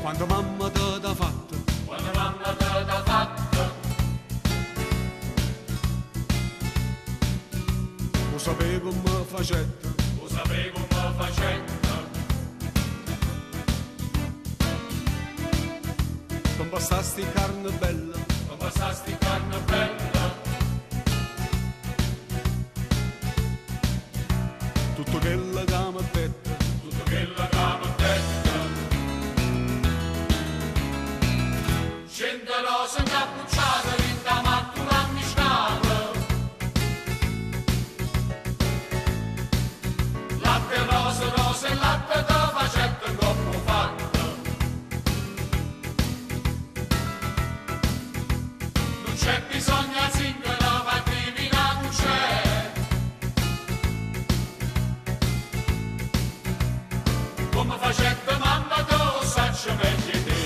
Quando mamma te l'ha fatto, quando mamma te l'ha fatto, lo sapevo come facetta, lo sapevo come facetta, non bastasti carne bella, non passasti carne bella, tutto quello che mi detta, tutto quello che mi detta. Scende rosa incappucciata, vinta mattura miscata, latte rosa, rosa e latte da facetta in coppo fatta. Non c'è bisogno a zingara, ma divina non c'è. Come facetta mamma tu lo sacci meglio di te.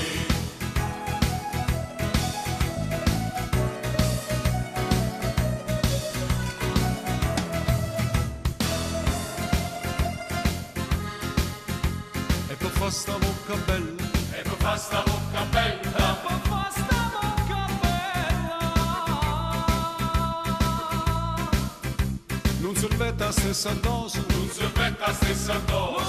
e per fa sta bocca bella, E mi fa sta bocca bella, non servetta la stessa dose, non si mette la stessa dose.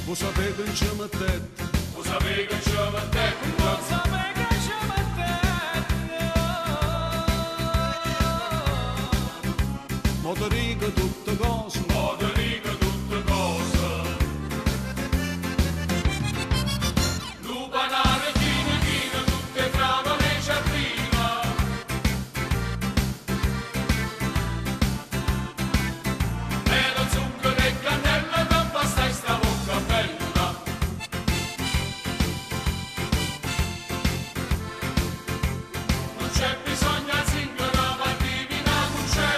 lo sapete in ce mettete, Lo sapevo che ci mettete, mo te dico tutte cose, mo te dico tutte cose. Lupanare, china, china, tutte frava le giardina. Meno zucchero e cannella, non basta sta bocca bella. Non c'è bisogno a zingara, ma divina non c'è.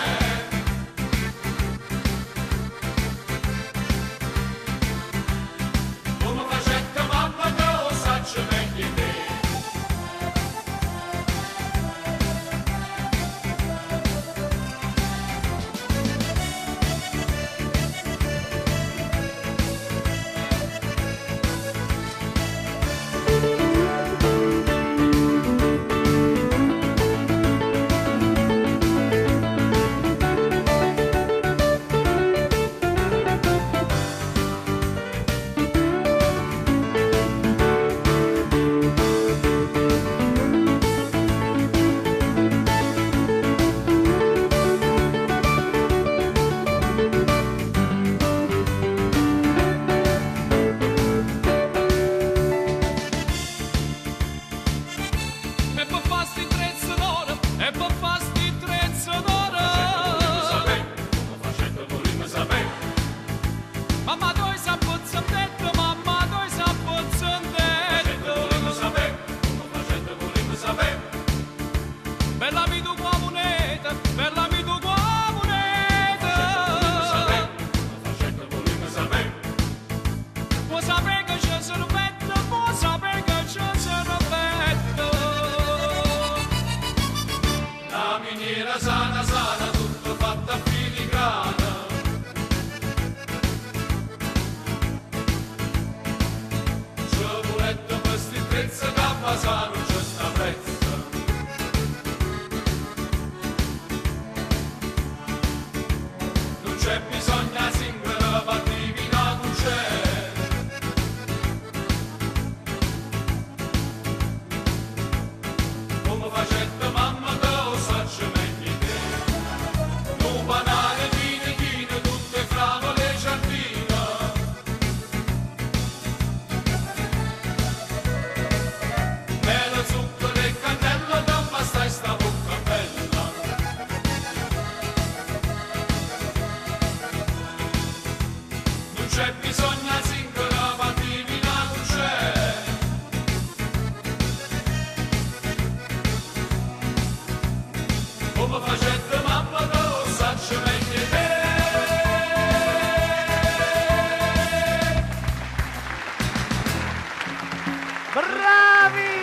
Bravi!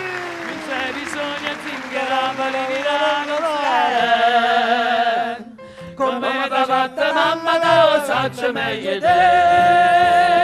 c'è bisogno zingara come da fatta mamma da lo saccio meglio te